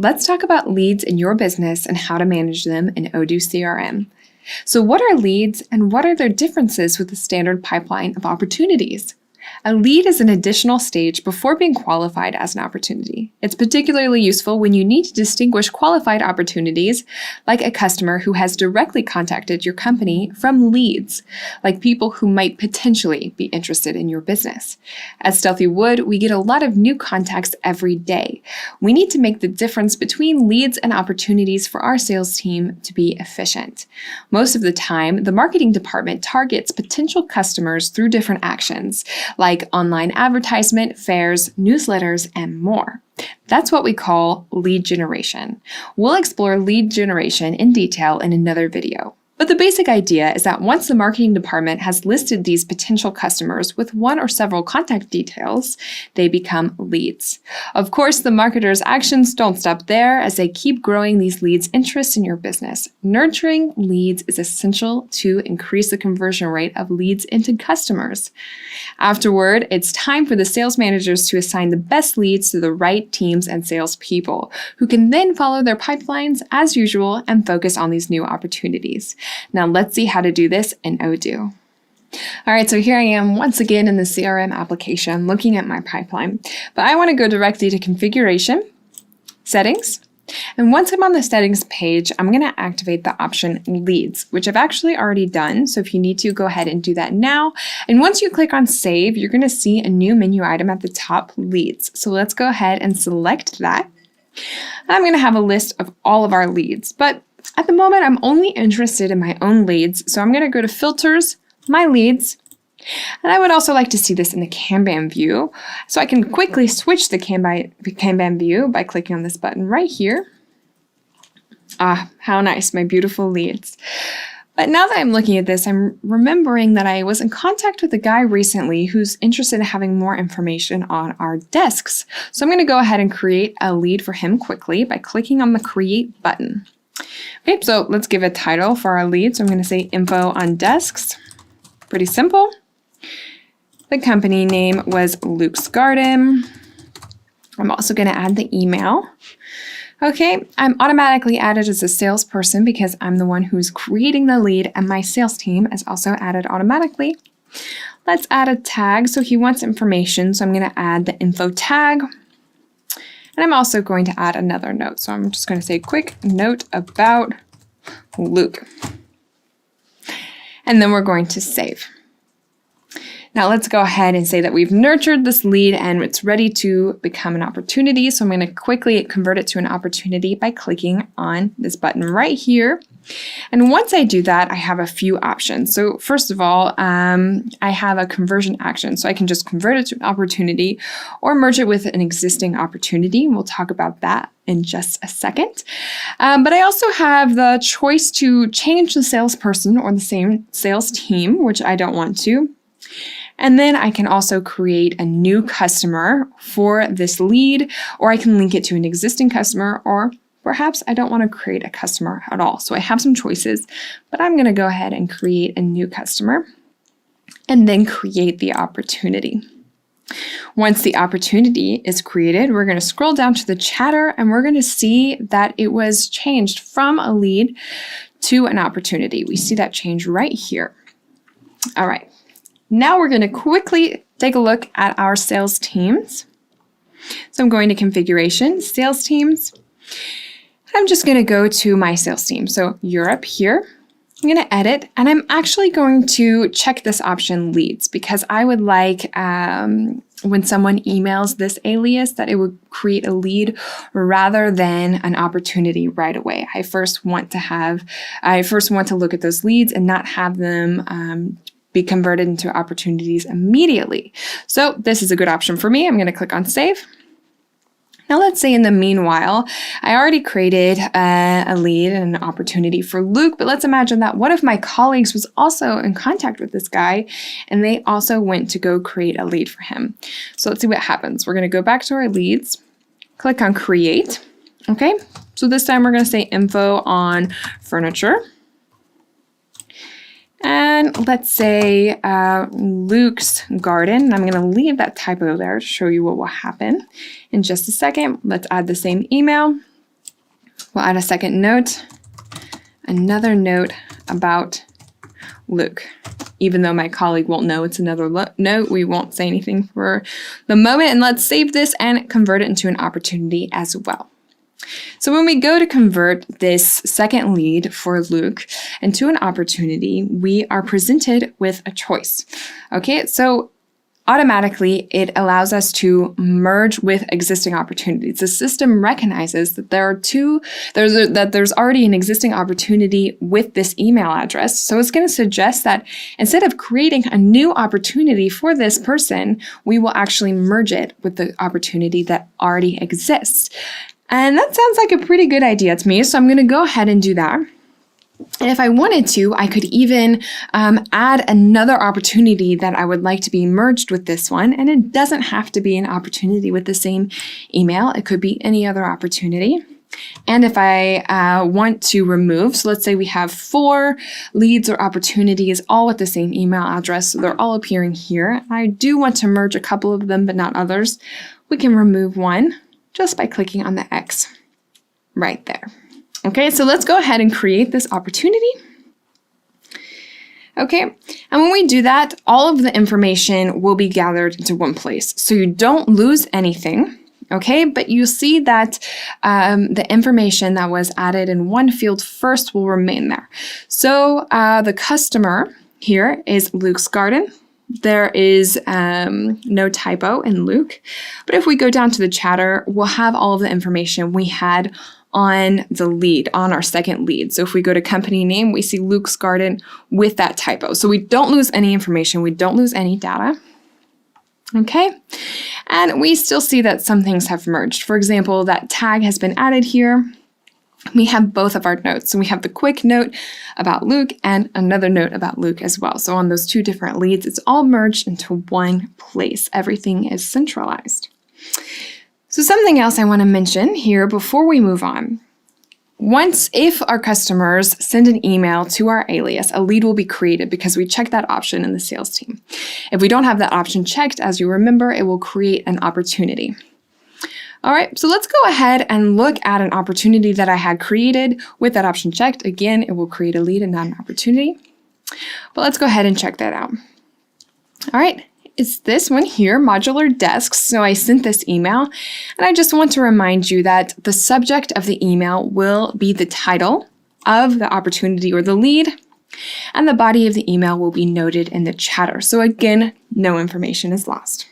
let's talk about leads in your business and how to manage them in Odoo CRM. So what are leads and what are their differences with the standard pipeline of opportunities? A lead is an additional stage before being qualified as an opportunity. It's particularly useful when you need to distinguish qualified opportunities, like a customer who has directly contacted your company, from leads, like people who might potentially be interested in your business. At Stealthy Wood, we get a lot of new contacts every day. We need to make the difference between leads and opportunities for our sales team to be efficient. Most of the time, the marketing department targets potential customers through different actions, like online advertisement, fairs, newsletters, and more. That's what we call lead generation. We'll explore lead generation in detail in another video. But the basic idea is that once the marketing department has listed these potential customers with one or several contact details, they become leads. Of course, the marketer's actions don't stop there as they keep growing these leads' interest in your business. Nurturing leads is essential to increase the conversion rate of leads into customers. Afterward, it's time for the sales managers to assign the best leads to the right teams and salespeople, who can then follow their pipelines as usual and focus on these new opportunities. Now let's see how to do this in Odoo. All right, so here I am once again in the CRM application looking at my pipeline, but I want to go directly to configuration, settings, and once I'm on the settings page, I'm going to activate the option leads, which I've actually already done. So if you need to, go ahead and do that now. And once you click on save, you're going to see a new menu item at the top, leads. So let's go ahead and select that. I'm going to have a list of all of our leads, but at the moment, I'm only interested in my own leads, so I'm going to go to Filters, My Leads, and I would also like to see this in the Kanban view, so I can quickly switch the Kanban view by clicking on this button right here. Ah, how nice, my beautiful leads. But now that I'm looking at this, I'm remembering that I was in contact with a guy recently who's interested in having more information on our desks. So I'm going to go ahead and create a lead for him quickly by clicking on the Create button. Okay, so let's give a title for our lead. So I'm going to say info on desks. Pretty simple. The company name was Luke's Garden. I'm also going to add the email. Okay, I'm automatically added as a salesperson because I'm the one who's creating the lead, and my sales team is also added automatically. Let's add a tag. So he wants information, so I'm going to add the info tag. And I'm also going to add another note. So I'm just going to say quick note about Luke. And then we're going to save. Now let's go ahead and say that we've nurtured this lead and it's ready to become an opportunity. So I'm going to quickly convert it to an opportunity by clicking on this button right here. And once I do that, I have a few options. So first of all, I have a conversion action. So I can just convert it to an opportunity or merge it with an existing opportunity. We'll talk about that in just a second. But I also have the choice to change the salesperson or the same sales team, which I don't want to. And then I can also create a new customer for this lead, or I can link it to an existing customer, or perhaps I don't want to create a customer at all. So I have some choices, but I'm going to go ahead and create a new customer and then create the opportunity. Once the opportunity is created, we're going to scroll down to the chatter and we're going to see that it was changed from a lead to an opportunity. We see that change right here. All right. Now we're going to quickly take a look at our sales teams. So I'm going to configuration, sales teams. I'm just going to go to my sales team. So Europe here. I'm going to edit, and I'm actually going to check this option leads because I would like when someone emails this alias that it would create a lead rather than an opportunity right away. I first want to look at those leads and not have them be converted into opportunities immediately. So this is a good option for me. I'm going to click on save. Now let's say in the meanwhile, I already created a lead and an opportunity for Luke, but let's imagine that one of my colleagues was also in contact with this guy and they also went to go create a lead for him. So let's see what happens. We're going to go back to our leads, click on create. Okay, so this time we're going to say info on furniture. And let's say Luke's Garden. I'm going to leave that typo there to show you what will happen in just a second. Let's add the same email. We'll add a second note, another note about Luke. Even though my colleague won't know it's another note, we won't say anything for the moment. And let's save this and convert it into an opportunity as well. So when we go to convert this second lead for Luke into an opportunity, we are presented with a choice. Okay, so automatically it allows us to merge with existing opportunities. The system recognizes that there's already an existing opportunity with this email address. So it's going to suggest that instead of creating a new opportunity for this person, we will actually merge it with the opportunity that already exists. And that sounds like a pretty good idea to me. So I'm going to go ahead and do that. And if I wanted to, I could even add another opportunity that I would like to be merged with this one. And it doesn't have to be an opportunity with the same email. It could be any other opportunity. And if I want to remove, so let's say we have 4 leads or opportunities all with the same email address. So they're all appearing here. I do want to merge a couple of them, but not others. We can remove one just by clicking on the X right there. Okay, so let's go ahead and create this opportunity. Okay, and when we do that, all of the information will be gathered into one place. So you don't lose anything, okay? But you see that the information that was added in one field first will remain there. So the customer here is Luke's Garden. There is no typo in Luke. But if we go down to the chatter, we'll have all of the information we had on the lead, on our second lead. So if we go to company name, we see Luke's Garden with that typo. So we don't lose any information. We don't lose any data. Okay. And we still see that some things have merged. For example, that tag has been added here. We have both of our notes. So we have the quick note about Luke and another note about Luke as well. So on those 2 different leads, it's all merged into one place. Everything is centralized. So something else I want to mention here before we move on. If our customers send an email to our alias, a lead will be created because we check that option in the sales team. If we don't have that option checked, as you remember, it will create an opportunity. All right, so let's go ahead and look at an opportunity that I had created with that option checked. Again, it will create a lead and not an opportunity. But let's go ahead and check that out. All right. It's this one here, modular desks. So I sent this email, and I just want to remind you that the subject of the email will be the title of the opportunity or the lead, and the body of the email will be noted in the chatter. So again, no information is lost.